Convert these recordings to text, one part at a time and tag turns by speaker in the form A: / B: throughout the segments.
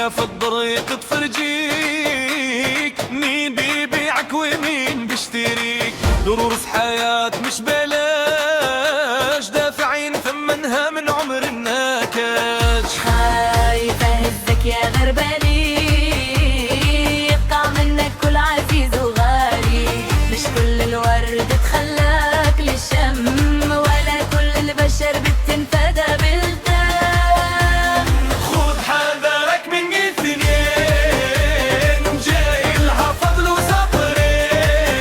A: كيف الطريق تفرجيك، مين بيبيعك ومين بيشتريك. دروس حياة مش بلاش، دافعين ثمنها من عمر النكاش.
B: خايف اهزك يا غربالي، يقطع منك كل عزيز وغالي. مش كل الورد تخلاك للشم، ولا كل البشر بتنفدى بالدم.
A: خذ حذرك من اثنين، جاي لها فضل وسطرين،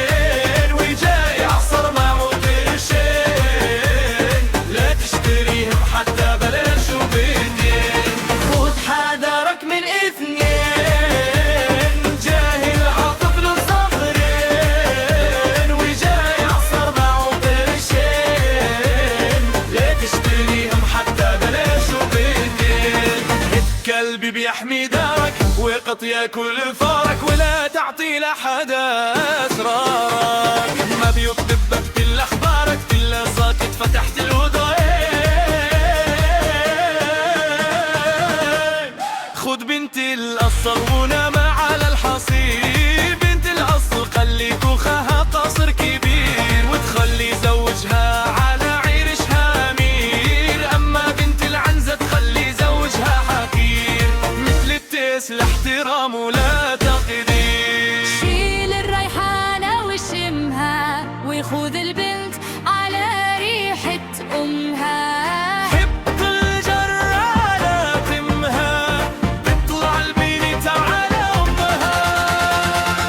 A: وجاي عصر معه قرشين، لا تشتريهم حتى بلاش وبدين. خذ حذرك من اثنين، جاي لها فضل وسطرين، وجاي عصر معه قرشين، لا تشتريهم حتى بلاش وبدين. كلبي بيحمي دارك وقط ياكل فارك، ولا تعطي لحدا اسرارك. ما بيكتب بكت الا اخبارك، الا ساكت فتحت الوداين. خد بنت الاصل ونام على الحصير، بنت الاصل خلي كوخها قصر كبير، وتخلي زوجها على عيرشها امير. اما بنت العنزه تخلي زوجها حقير، مثل التيس الاحترام ولا تقدير.
B: شيل الريحانة وشمها، وخذ البنت على ريحة أمها.
A: حب الجرالة تمها، تطلع البنت على أمها.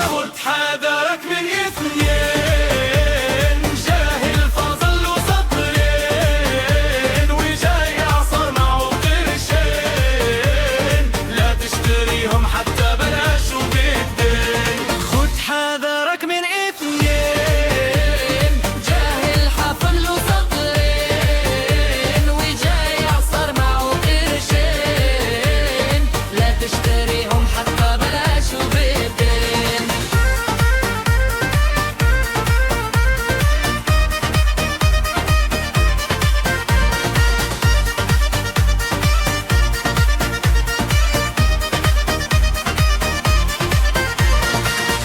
A: خد حذرك من اثنين، جاهل فاضل وسطرين، وجاي عصر معه قرشين، لا تشتريهم حتى بلاش وبدين. خد حذرك من اثنين،
B: جاهل حفل وسطرين، وجاي يعصر معه قرشين، لا تشتريهم حتى بلاش وبدين.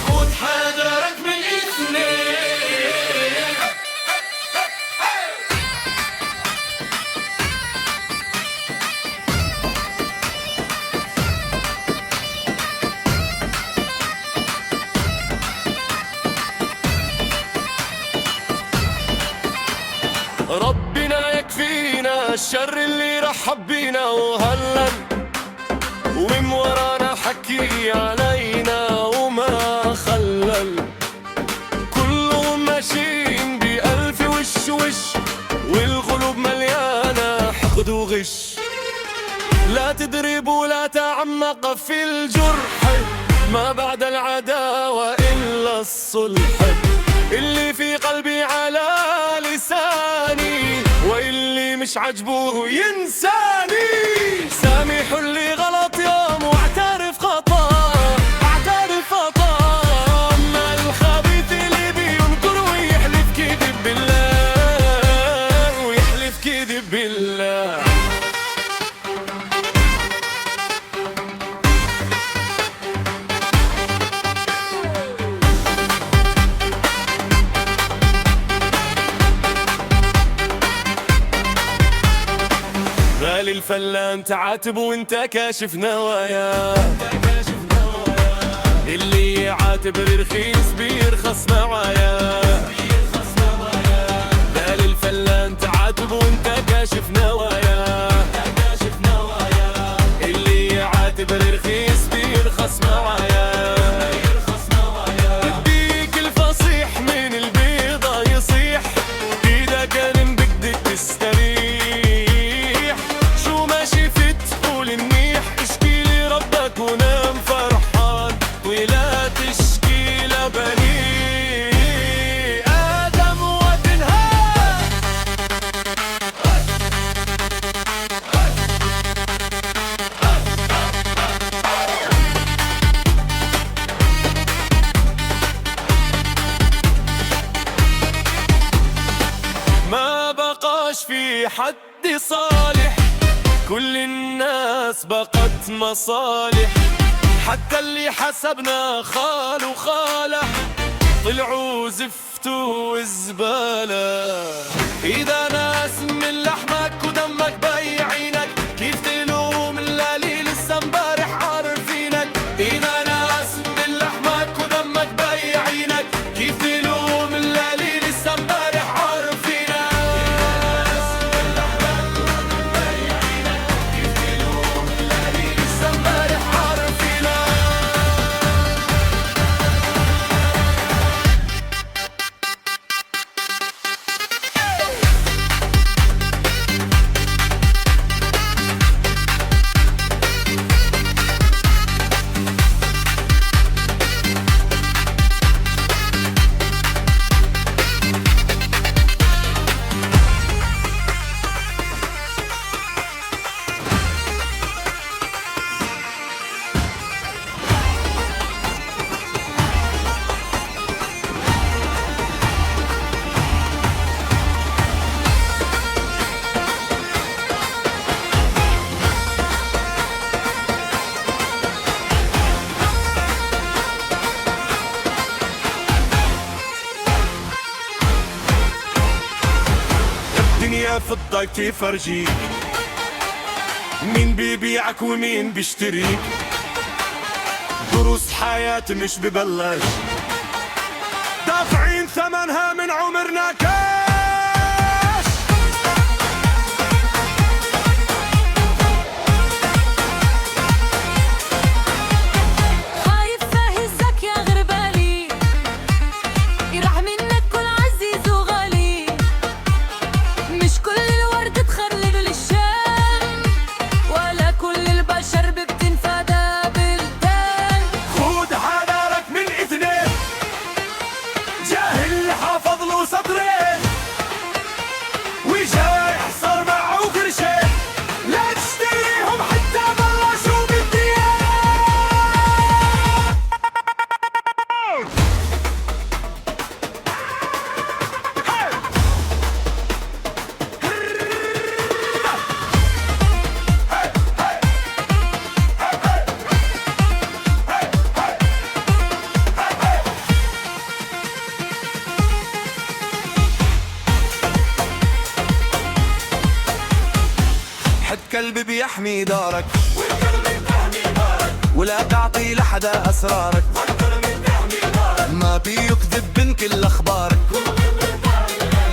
A: خد حذرك من اثنين. ربنا يكفينا الشر اللي رحب بينا وهلل، ومن ورانا حكي علينا وما خلل. كلهم ماشيين بألف وش وش، والقلوب مليانة حقد وغش. لا تدرب ولا تعمق في الجرح، ما بعد العداوة إلا الصلح. اللي في قلبي على لساني، واللي مش عجبه ينساني. سامح اللي غلط يوم واعترف خطأ، اعترف خطأ. أما الخبيث اللي بينكر ويحلف كذب بالله، ويحلف كذب بالله. غالي الفلان تعاتب وانت كاشف نوايا، اللي يعاتب رخيص بيرخص معايا. غالي الفلان تعاتب وانت كاشف نوايا، اللي يعاتب رخيص بيرخص معايا. بديك الفصيح من البيضة يصيح، إذا كان بدك تستريح. شو ما شفت قول منيح، اشكي لي ربك ونام فرحان، ولا تشكي لبني آدم وتنهار. ما بقاش في حد صالح، كل الناس بقت مصالح، حتى اللي حسبنا خال وخالة طلعوا زفت وزبالة. إذا ناس من لحمك ودمك بيعينك، كيف تلوم اللي لسه امبارح عارفينك؟ إذا ناس من لحمك ودمك بيعينك، كيف تلوم اللي لسه امبارح عارفينك؟ إذا ناس من لحمك ودمك بيعينك، كيف تلوم اللي لسه امبارح عارفينك؟ الدنيا في الضيق تفرجيك، مين بيبيعك ومين بيشتريك، دروس حياة مش ببلاش، دافعين ثمنها من عمرنا كاش.
B: خايف فهزك يا غربالي، يروح منك كل عزيز وغالي، مش كل الورد تخلد للشام، ولا كل البشر بتنفدى بالدم.
A: خود حذرك من اثنين، جاهل حافظ له سطرين، وجاي يحصر معه قرشين، لا تشتريهم حتى بلشوا بالديان. حد كلب بيحمي دارك، ولا تعطي لحدا أسرارك، ما بيكذب من كل أخبارك،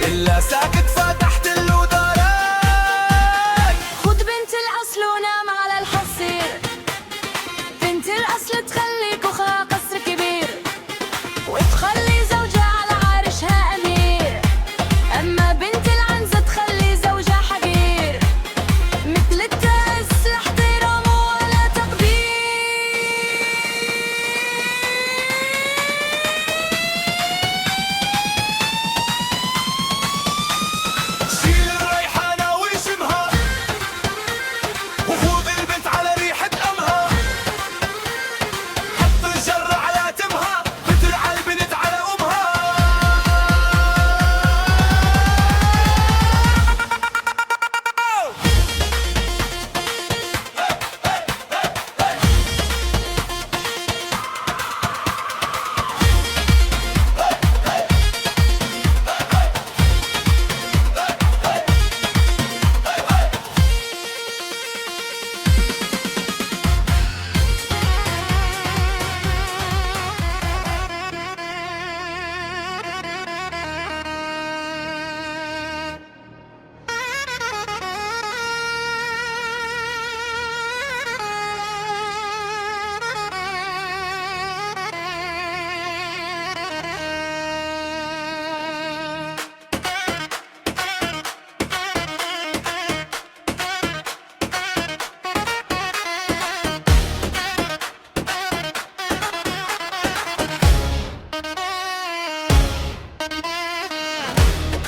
A: إلا ساكت فتحت له دارك.
B: خد بنت الأصل ونام على الحصير، بنت الأصل تخليك وخا قصر كبير، وتخلي زوجها على عرشها أمير، أما بنت العنزة تخلي زوجها حقير، مثل التاس لا احترام ولا تقدير.
A: شيل الريحانة وشمها، وخذ البنت على ريحة أمها، حط الجرة على تمها، بترعى البنت على أمها.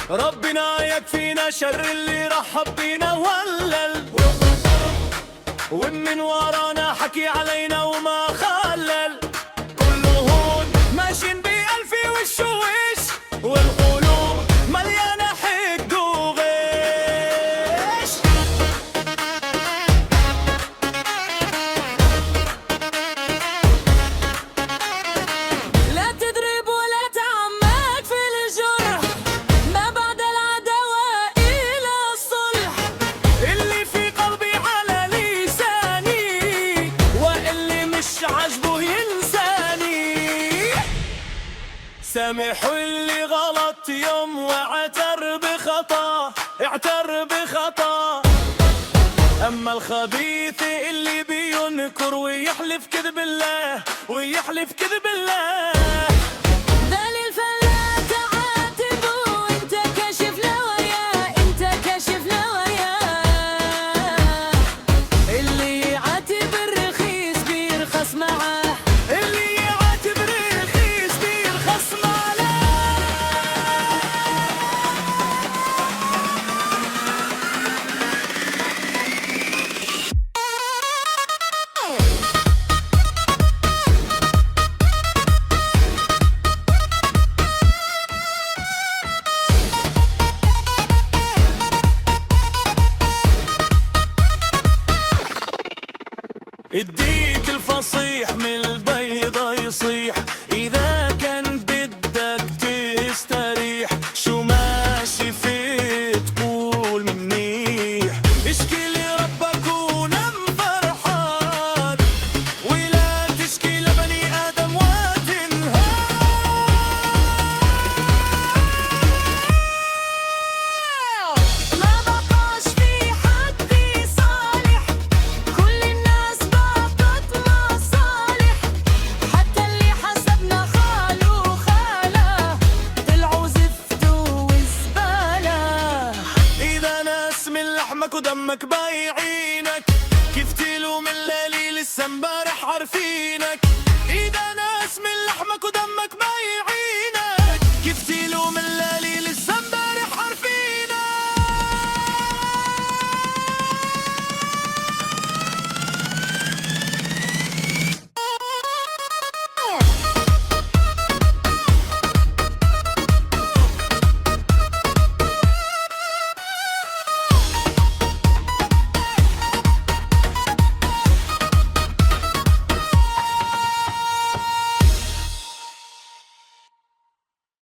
A: ربنا يكفينا شر اللي رحب بينا وهلل، ومن ورانا حكي علينا وما خلل، كله هون ماشيين بألف وش وش، والقلوب مليانة حقد وغش. سامح اللي غلط يوم واعتر بخطا، اعتر بخطا. أما الخبيث اللي بينكر ويحلف كذب الله، ويحلف كذب الله.
B: ذليل فلا تعاتبه وانت كاشف نواياه، انت كاشف نواياه. اللي يعاتب الرخيص بيرخص معاه،
A: اللي يعاتب الرخيص بيرخص معاه. اديك الفصيح من البيضة يصيح، إذا كان بدك تستريح. شو ما شفت قول منيح، اشكي لربك ونم فرحان، ولا تشكي لبني آدم وتنهار.
B: ما بقاش في حد صالح، كل الناس بقت مصالح. حتى اللي حسبنا خالو خالة طلعوا زفت وزبالة.
A: إذا ناس من لحمك ودمك بايعينك، كيف تلوم الليالي لسه امبارح عارفينك.